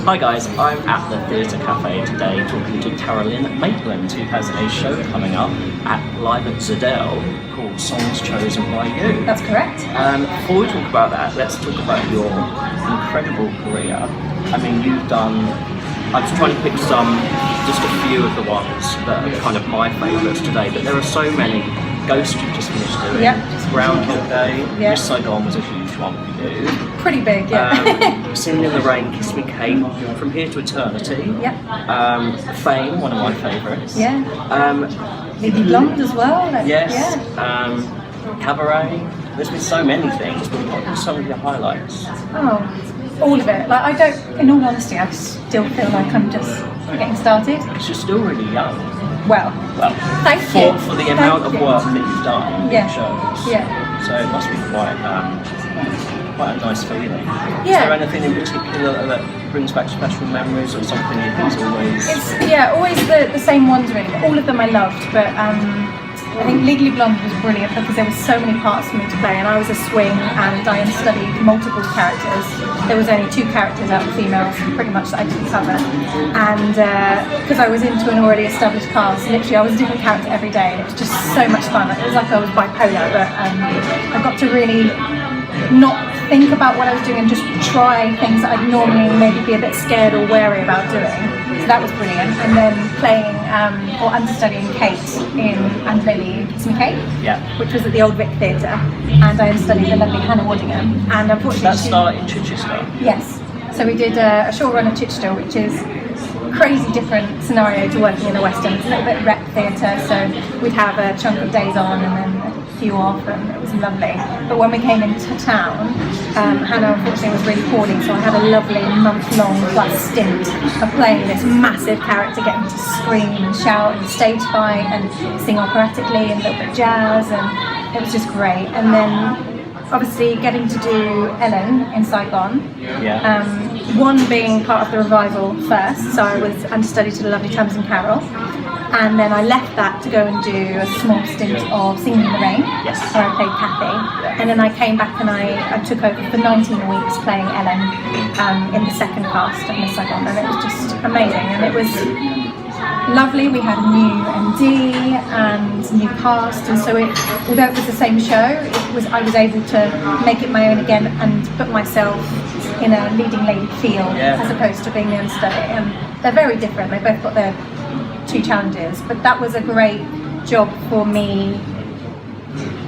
Hi guys, I'm at the Theatre Cafe today talking to Carolyn Maitland, who has a show coming up at Live at Zedell called Songs Chosen by You. That's correct. Before we talk about that, let's talk about your incredible career. I mean, you've done, I was trying to pick just a few of the ones that are kind of my favourites today, but there are so many. Ghost you just finished doing. Yep. Groundhog Day. Yep. Miss Saigon was a huge one for you. Pretty big, yeah. Singing in the Rain, Kiss Me Kate, From Here to Eternity. Yep. Fame, one of my favourites. Yeah. Maybe Blonde as well. Yes. Yeah. Cabaret. There's been so many things, but what are some of your highlights? Oh, all of it. Like, I don't, in all honesty, I still feel like I'm just getting started. Because you're still really young. Well, thank you. For the amount of work that you've done in shows. Yeah. So it must be quite a nice feeling. Yeah. Is there anything in particular that brings back special memories or something you think's always... Always the same ones really. All of them I loved, but I think Legally Blonde was brilliant because there were so many parts for me to play, and I was a swing and I studied multiple characters. There was only 2 characters out of females pretty much that I didn't cover, and because I was into an already established cast, literally I was a different character every day, and it was just so much fun. It was like I was bipolar, but I got to really not think about what I was doing and just try things that I'd normally maybe be a bit scared or wary about doing. So that was brilliant. And then playing or understudying Kate and Lily in Kiss Me Kate, which was at the Old Vic Theatre, and I understudied the lovely Hannah Waddingham. And unfortunately, that started in Chichester. Yes. So we did a short run at Chichester, which is a crazy different scenario to working in the West End. It's a little bit rec theatre, so we'd have a chunk of days on and then a few off, and it was lovely. But when we came into town, Hannah unfortunately was really poorly, so I had a lovely month-long plus stint of playing this massive character, getting to scream and shout and stage fight and sing operatically and a little bit jazz, and it was just great. And then obviously getting to do Ellen in Saigon, one being part of the revival first, so I was understudy to the lovely Tamsin Carroll, and then I left that to go and do a small stint of Singing in the Rain, where I played Kathy, and then I came back and I took over for 19 weeks playing Ellen in the second cast of Miss Saigon, and it was just amazing, and it was lovely. We had a new MD and new cast, and so although it was the same show, I was able to make it my own again and put myself in a leading lady feel as opposed to being the understudy. And they're very different. They both got their 2 challenges, but that was a great job for me,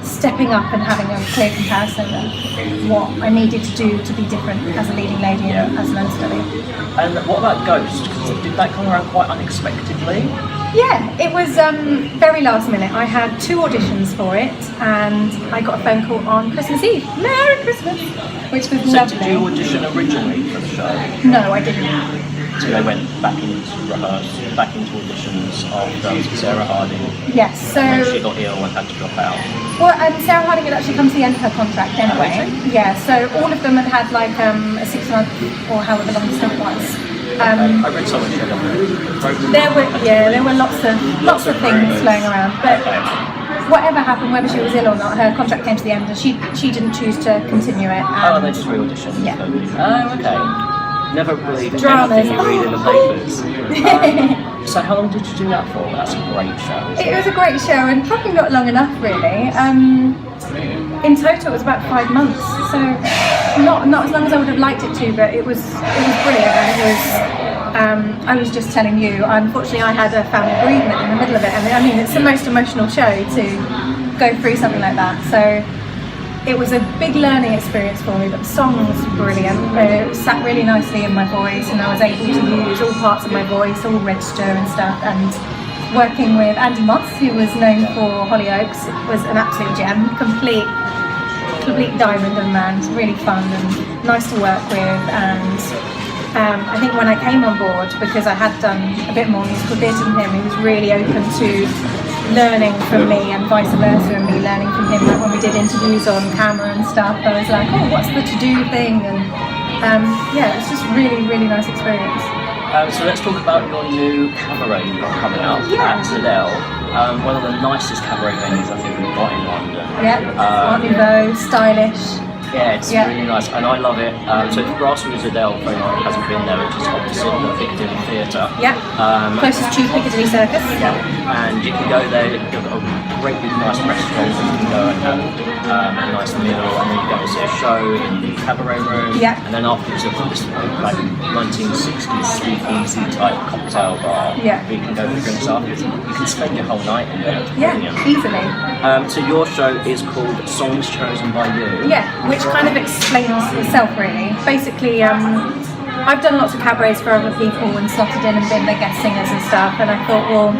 stepping up and having a clear comparison of what I needed to do to be different as a leading lady and as an understudy. And what about Ghost? Did that come around quite unexpectedly? Yeah, it was very last minute. I had 2 auditions for it, and I got a phone call on Christmas Eve. Merry Christmas! Which was lovely. Did you audition originally for the show? No, I didn't. So they went back into rehearsal, back into auditions after Sarah Harding. Yes, so she got ill and had to drop out. Well, Sarah Harding had actually come to the end of her contract anyway. Yeah, so all of them had like a 6-month or however long the stint was. I read somewhere she had a there were lots of things flowing around, but whatever happened, whether she was ill or not, her contract came to the end, and she didn't choose to continue it. They just re-auditioned. Yeah. Oh, okay. Never believe Dramas. anything you read in the papers. So how long did you do that for? That's a great show. It was a great show, and probably not long enough really. In total it was about 5 months, so not as long as I would have liked it to, but it was brilliant, and it was I was just telling you, unfortunately I had a family bereavement in the middle of it, and I mean it's the most emotional show to go through something like that, so it was a big learning experience for me, but the song was brilliant. It sat really nicely in my voice, and I was able to use all parts of my voice, all register and stuff, and working with Andy Moss, who was known for Hollyoaks, was an absolute gem, complete diamond of a man. It's really fun and nice to work with, and I think when I came on board, because I had done a bit more musical theatre than him, he was really open to learning from me and vice versa, and me learning from him. Like when we did interviews on camera and stuff, I was like, oh, what's the to-do thing? And it was just really nice experience. So let's talk about your new cabaret you've got coming up at Zedell. One of the nicest cabaret venues I think we've got in London. Yeah, Art Nouveau, stylish. Yeah, it's really nice, and I love it. So it's Brasseries Adele, for anyone who hasn't been there, which is opposite the Piccadilly Theatre. Yeah. Closest to Piccadilly Circus. Yeah, and you can go there. They've got a great big nice restaurant. You can go and have a nice meal, and then you go and see a show in the cabaret room. Yeah. And then afterwards, there's this like 1960s speakeasy type cocktail bar. Yeah. Where you can go for drinks afterwards. You can spend your whole night in there. It's Yeah, brilliant. easily. So your show is called Songs Chosen by You. Yeah, which kind of explains itself really. Basically, I've done lots of cabarets for other people and slotted in and been their guest singers and stuff, and I thought, well,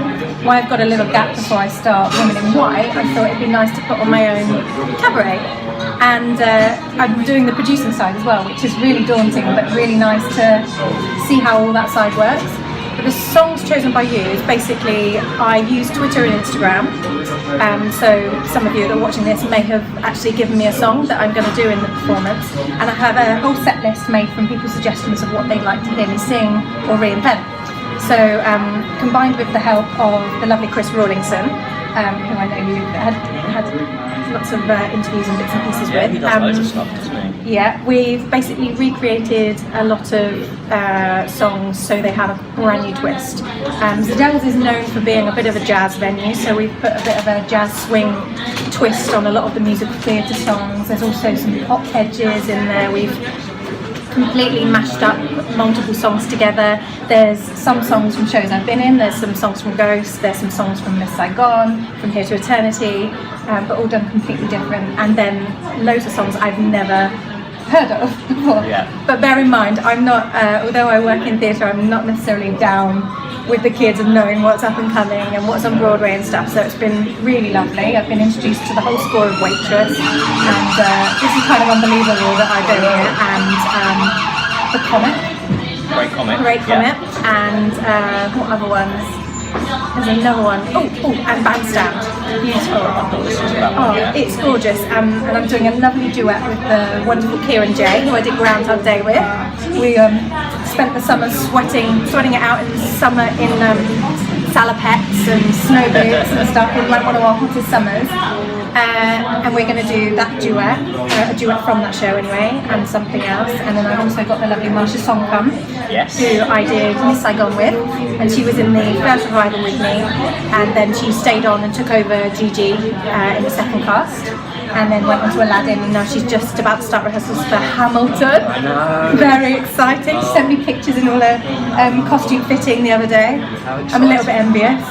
why I've got a little gap before I start Women in White, I thought it'd be nice to put on my own cabaret. And I'm doing the producing side as well, which is really daunting but really nice to see how all that side works. But the Songs Chosen by You is basically, I use Twitter and Instagram, so some of you that are watching this may have actually given me a song that I'm going to do in the performance, and I have a whole set list made from people's suggestions of what they'd like to hear me sing or reinvent. So combined with the help of the lovely Chris Rawlingson, who I know you've had lots of interviews and bits and pieces Yeah, with. he does loads of stuff, doesn't he? Yeah, we've basically recreated a lot of songs so they have a brand new twist. Zadel's is known for being a bit of a jazz venue, so we've put a bit of a jazz swing twist on a lot of the musical theatre songs. There's also some pop edges in there. We've completely mashed up multiple songs together. There's some songs from shows I've been in, there's some songs from Ghost, there's some songs from Miss Saigon, from Here to Eternity, but all done completely different, and then loads of songs I've never heard of before. Yeah. But bear in mind, I'm not, although I work in theatre, I'm not necessarily down with the kids and knowing what's up and coming and what's on Broadway and stuff, so it's been really lovely. I've been introduced to the whole score of Waitress, and this is kind of unbelievable that I go here, and The Comet. Great Comet. And what other ones? There's another one. And Bandstand. Beautiful. Oh, it's gorgeous. And I'm doing a lovely duet with the wonderful Kieran J, who I did Groundhog Day with. We spent the summer sweating it out in the summer in salopettes and snow boots and stuff in like one of our hottest summers. And we're going to do that duet, a duet from that show anyway, and something else. And then I've also got the lovely Marsha Songcom, who I did Miss Saigon with, and she was in the first revival with me, and then she stayed on and took over Gigi in the second cast, and then went on to Aladdin, and now she's just about to start rehearsals for Hamilton. I know. Very exciting. She sent me pictures in all her costume fitting the other day. I'm a little bit envious.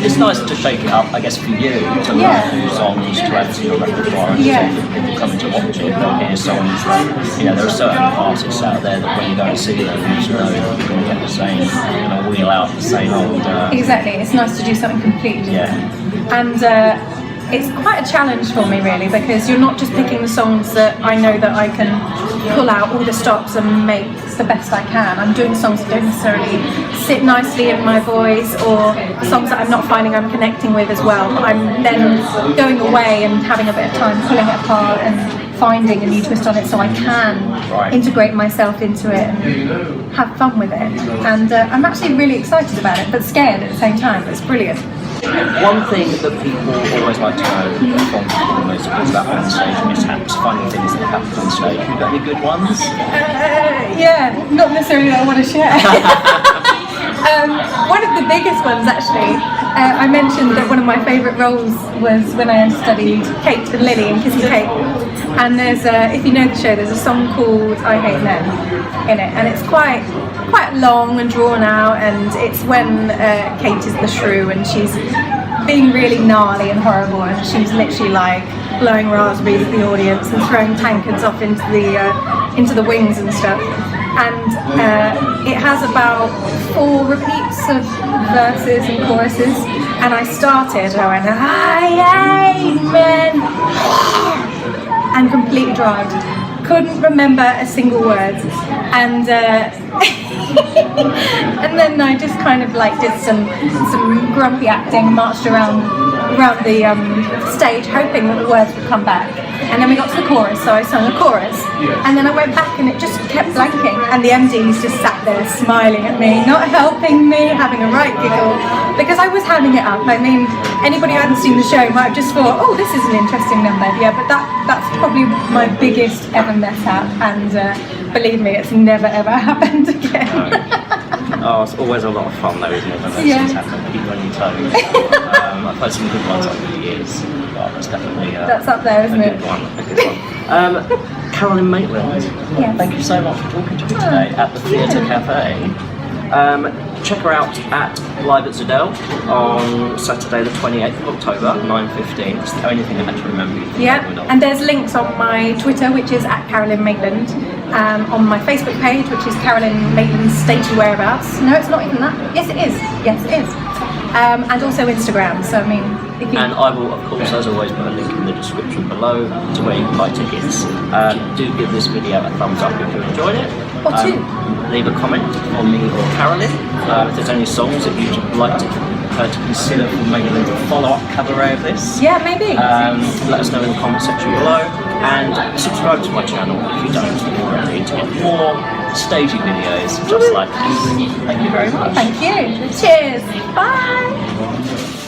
It's nice to shake it up, I guess, for you to learn new songs to add to your repertoire, and so people coming to watch it, they'll hear songs that, you know, there are certain artists out there that when you go and see them, you just know you're going to get the same, you're going to wheel out the same old... Exactly, it's nice to do something completely different. And it's quite a challenge for me really, because you're not just picking the songs that I know that I can pull out all the stops and make the best I can. I'm doing songs that don't necessarily sit nicely in my voice, or songs that I'm not finding I'm connecting with as well. But I'm then going away and having a bit of time pulling it apart and finding a new twist on it so I can integrate myself into it and have fun with it. And I'm actually really excited about it, but scared at the same time. It's brilliant. One thing that people always like to know from performers is about on stage mishaps, funny things that happen on stage. Have you got any good ones? Yeah, not necessarily that I want to share. One of the biggest ones actually, I mentioned that one of my favourite roles was when I studied Kate and Lily in Kissy Kate. And there's if you know the show, there's a song called I Hate Men in it, and it's quite long and drawn out, and it's when Kate is the shrew and she's being really gnarly and horrible, and she's literally like blowing raspberries at the audience and throwing tankards off into the wings and stuff. And it has about 4 repeats of verses and choruses, and I went, I hate men, and completely drugged. Couldn't remember a single word, and and then I just kind of like did some grumpy acting, marched around the stage hoping that the words would come back. And then we got to the chorus, so I sung a chorus, and then I went back and it just kept blanking, and the MDs just sat there smiling at me, not helping me, having a right giggle, because I was hamming it up. I mean, anybody who hadn't seen the show might have just thought, oh, this is an interesting number, yeah, but that's probably my biggest ever mess up, and believe me, it's never ever happened again. Oh, it's always a lot of fun though, isn't it? When those things happen, keep you on your toes. I've had some good ones over the years. Well, that's definitely that's up there, isn't a it? good one. A good one. Carolyn Maitland, Yes. thank you so much for talking to me today at the Theatre Cafe. Check her out at Live at Zedell on Saturday the 28th of October, 9:15. It's the only thing I had to remember. And there's links on my Twitter, which is at Carolyn Maitland, on my Facebook page, which is Carolyn Maitland's Stated Whereabouts. No, it's not even that. Yes, it is. Yes, it is. And also Instagram. So I mean, if you... And I will, of course, as always, put a link in the description below to where you can buy tickets. Do give this video a thumbs up if you enjoyed it. Or two. Leave a comment on me or Carolyn. If there's any songs that you'd like her to consider for maybe a follow-up cabaret of this. Yeah, maybe. Let us know in the comment section below. And subscribe to my channel if you don't already to get more stagey videos just like this. Thank you very much. Thank you. Cheers. Bye.